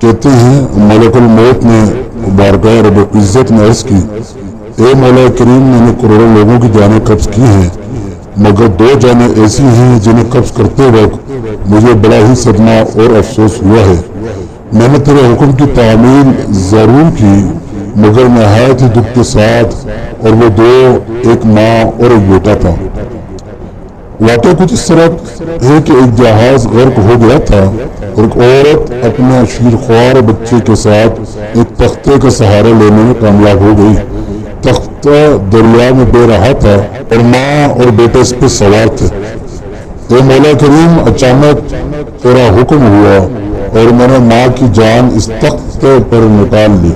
کہتے ہیں ملک الموت نے بارگاہ رب العزت نے عرض کی، اے مولا کریم، میں نے کروڑوں لوگوں کی جانیں قبض کی ہیں، مگر 2 جانیں ایسی ہیں جنہیں قبض کرتے وقت مجھے بڑا ہی صدمہ اور افسوس ہوا ہے۔ میں نے تیرے حکم کی تعمیل ضرور کی مگر نہایت ہی دکھ کے ساتھ، اور وہ 2، ایک ماں اور ایک بیٹا تھا۔ واقعہ کچھ اس طرح ہے کہ ایک جہاز غرق ہو گیا تھا اور ایک عورت اپنے شیرخوار بچے کے ساتھ ایک تختے کا سہارا لینے میں کامیاب ہو گئی۔ تختہ دریا میں بہہ رہا تھا اور ماں اور بیٹا اس پہ سوار تھے۔ اے مولا کریم، اچانک تیرا حکم ہوا اور میں نے ماں کی جان اس تختے پر نکال لی۔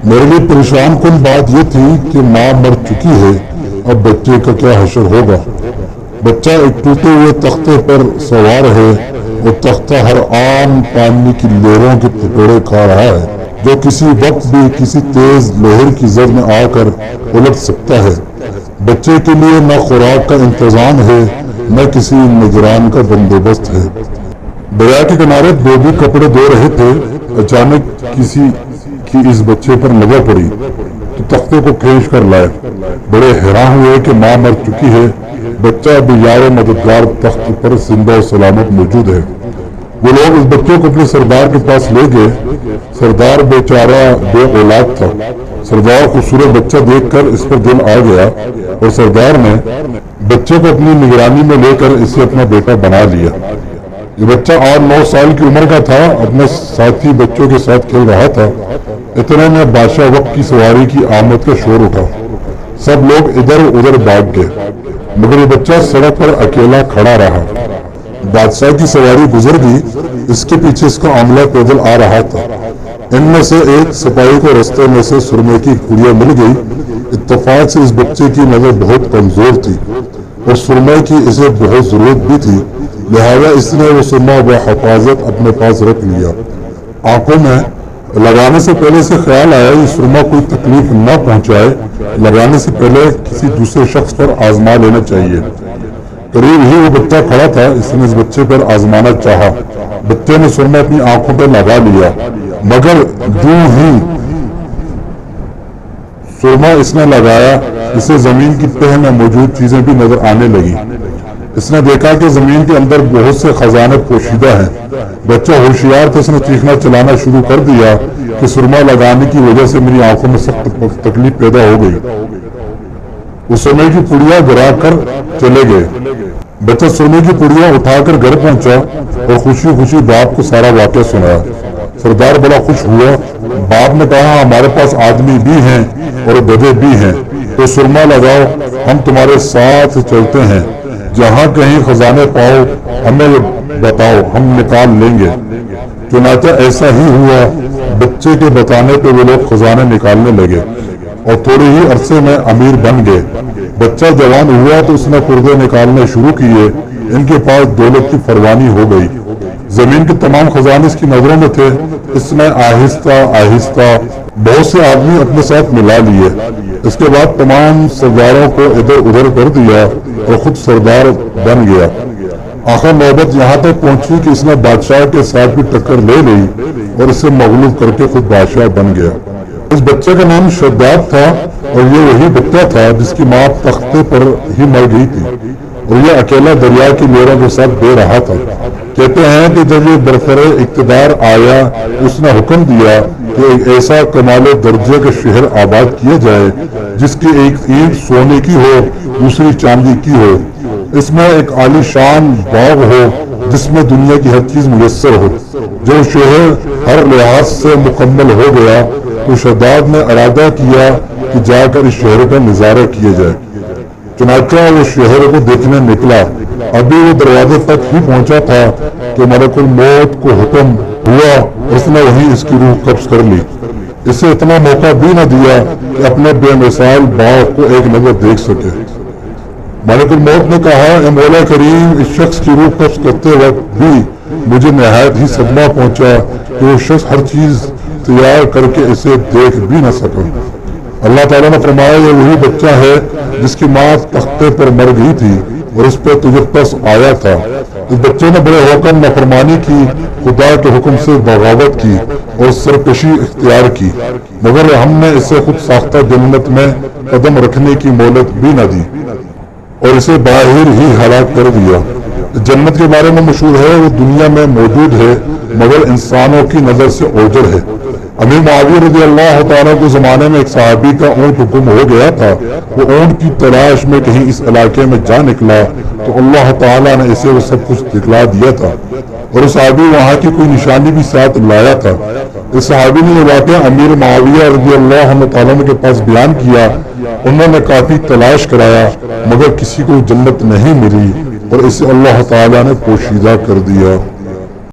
میرے لیے پریشان کن بات یہ تھی کہ ماں مر چکی ہے، اب بچے کا کیا حشر ہوگا۔ بچہ ایک ٹوٹے ہوئے تختے پر سوار ہے اور تختہ ہر آن پانی کی لہروں کے ٹکڑے کھا رہا ہے جو کسی وقت بھی کسی تیز لہر کی زد میں آ کر الٹ سکتا ہے۔ بچے کے لیے نہ خوراک کا انتظام ہے نہ کسی نگران کا بندوبست ہے۔ دریا کے کنارے دھوبی کپڑے دھو رہے تھے، اچانک کسی کی اس بچے پر نظر پڑی تو تختے کو کھینچ کر لائے۔ بڑے حیران ہوئے کہ ماں مر چکی ہے، بچہ بھی یار مددگار تخت پر زندہ و سلامت موجود ہے۔ وہ لوگ اس بچے کو اپنے سردار کے پاس لے گئے۔ سردار بیچارہ بے اولاد تھا۔ سردار خوبصورت بچہ دیکھ کر اس پر دل آ گیا اور سردار نے بچے کو اپنی نگرانی میں لے کر اسے اپنا بیٹا بنا لیا۔ یہ بچہ 8-9 سال کی عمر کا تھا، اپنے ساتھی بچوں کے ساتھ کھیل رہا تھا۔ اتنے میں بادشاہ وقت کی سواری کی آمد کا شور اٹھا۔ سب لوگ ادھر ادھر بھاگ گئے مگر یہ بچہ سڑک پر اکیلا کھڑا رہا۔ بادشاہ کی سواری گزر گئی، اس کے پیچھے اس کا عملہ پیدل آ رہا تھا۔ ان میں سے ایک سپاہی کو رستے میں سے سرمے کی پڑیا مل گئی۔ اتفاق سے اس بچے کی نظر بہت کمزور تھی اور سرمے کی اسے بہت ضرورت بھی تھی، لہذا اس نے وہ سرما بحفاظت اپنے پاس رکھ لیا۔ آنکھوں میں لگانے سے پہلے سے خیال آیا یہ سرما کوئی تکلیف نہ پہنچائے، لگانے سے پہلے کسی دوسرے شخص پر آزما لینا چاہیے۔ قریب ہی وہ بچہ کھڑا تھا، اس نے اس بچے پر آزمانا چاہا۔ بچے نے سرما اپنی آنکھوں پر لگا لیا مگر جو ہی سرما اس نے لگایا اسے زمین کی تہہ میں موجود چیزیں بھی نظر آنے لگی۔ اس نے دیکھا کہ زمین کے اندر بہت سے خزانے پوشیدہ ہیں۔ بچہ ہوشیار تھا، اس نے چیخنا چلانا شروع کر دیا کہ سرما لگانے کی وجہ سے میری آنکھوں میں سخت تکلیف پیدا ہو گئی۔ وہ سرمے کی پڑیا گرا کر چلے گئے۔ بچہ سرمے کی پڑیا اٹھا کر گھر پہنچا اور خوشی خوشی باپ کو سارا واقعہ سنایا۔ سردار بڑا خوش ہوا۔ باپ نے کہا ہمارے پاس آدمی بھی ہیں اور گدھے بھی ہیں، تو سرما لگاؤ، ہم تمہارے ساتھ چلتے ہیں، جہاں کہیں خزانے پاؤ ہمیں بتاؤ، ہم نکال لیں گے۔ چنانچہ ایسا ہی ہوا، بچے کے بتانے پہ وہ لوگ خزانے نکالنے لگے اور تھوڑے ہی عرصے میں امیر بن گئے۔ بچہ جوان ہوا تو اس نے پردے نکالنے شروع کیے، ان کے پاس دولت کی فراوانی ہو گئی۔ زمین کے تمام خزانے اس کی نظروں میں تھے۔ اس نے آہستہ آہستہ بہت سے آدمی اپنے ساتھ ملا لیے۔ اس کے بعد تمام سرداروں کو ادھر ادھر کر دیا اور خود سردار بن گیا۔ آخر نوبت یہاں تک پہنچی کہ اس نے بادشاہ کے ساتھ بھی ٹکر لے لی اور اسے مغلوب کر کے خود بادشاہ بن گیا۔ اس بچے کا نام شداد تھا اور یہ وہی بچہ تھا جس کی ماں تختے پر ہی مر گئی تھی اور یہ اکیلا دریا کی لہروں کے ساتھ بہہ رہا تھا۔ کہتے ہیں کہ جب یہ برسر اقتدار آیا اس نے حکم دیا کہ ایک ایسا کمال درجے کا شہر آباد کیا جائے جس کی ایک اینٹ سونے کی ہو دوسری چاندی کی ہو، اس میں ایک عالی شان باغ ہو جس میں دنیا کی ہر چیز میسر ہو۔ جو شہر ہر لحاظ سے مکمل ہو گیا تو شداد نے ارادہ کیا کہ جا کر اس شہر کا نظارہ کیا جائے۔ چنانچہ وہ شہر کو دیکھنے نکلا۔ ابھی وہ دروازے تک ہی پہنچا تھا کہ ملک الموت کو حکم ہوا، اس نے وہیں اس کی روح قبض کر لی۔ اسے اتنا موقع بھی نہ دیا کہ اپنے بے مثال باغ کو ایک نظر دیکھ سکے۔ ملک الموت نے کہا اے مولا کریم، اس شخص کی روح قبض کرتے وقت بھی مجھے نہایت ہی صدمہ پہنچا کہ وہ شخص ہر چیز تیار کر کے اسے دیکھ بھی نہ سکا۔ اللہ تعالیٰ نے فرمایا یہ وہی بچہ ہے جس کی ماں تختے پر مر گئی تھی اور اس پہ تجھے ترس آیا تھا اس بچے نے بڑے ہو کر نافرمانی کی، خدا کے حکم سے بغاوت کی اور سرکشی اختیار کی، مگر ہم نے اسے خود ساختہ جنت میں قدم رکھنے کی مہلت بھی نہ دی اور اسے باہر ہی ہلاک کر دیا۔ جنت کے بارے میں مشہور ہے، وہ دنیا میں موجود ہے مگر انسانوں کی نظر سے اوجھل ہے۔ امیر معاویہ رضی اللہ تعالیٰ کے زمانے میں ایک صحابی کا اونٹ گم ہو گیا تھا۔ وہ اونٹ کی تلاش میں کہیں اس علاقے میں جا نکلا تو اللہ تعالیٰ نے اسے وہ سب کچھ دکھلا دیا تھا اور وہ صحابی وہاں کی کوئی نشانی بھی ساتھ لایا تھا۔ اس صحابی نے یہ واقعہ امیر معاویہ رضی اللہ تعالیٰ کے پاس بیان کیا۔ انہوں نے کافی تلاش کرایا مگر کسی کو جنت نہیں ملی اور اسے اللہ تعالیٰ نے پوشیدہ کر دیا۔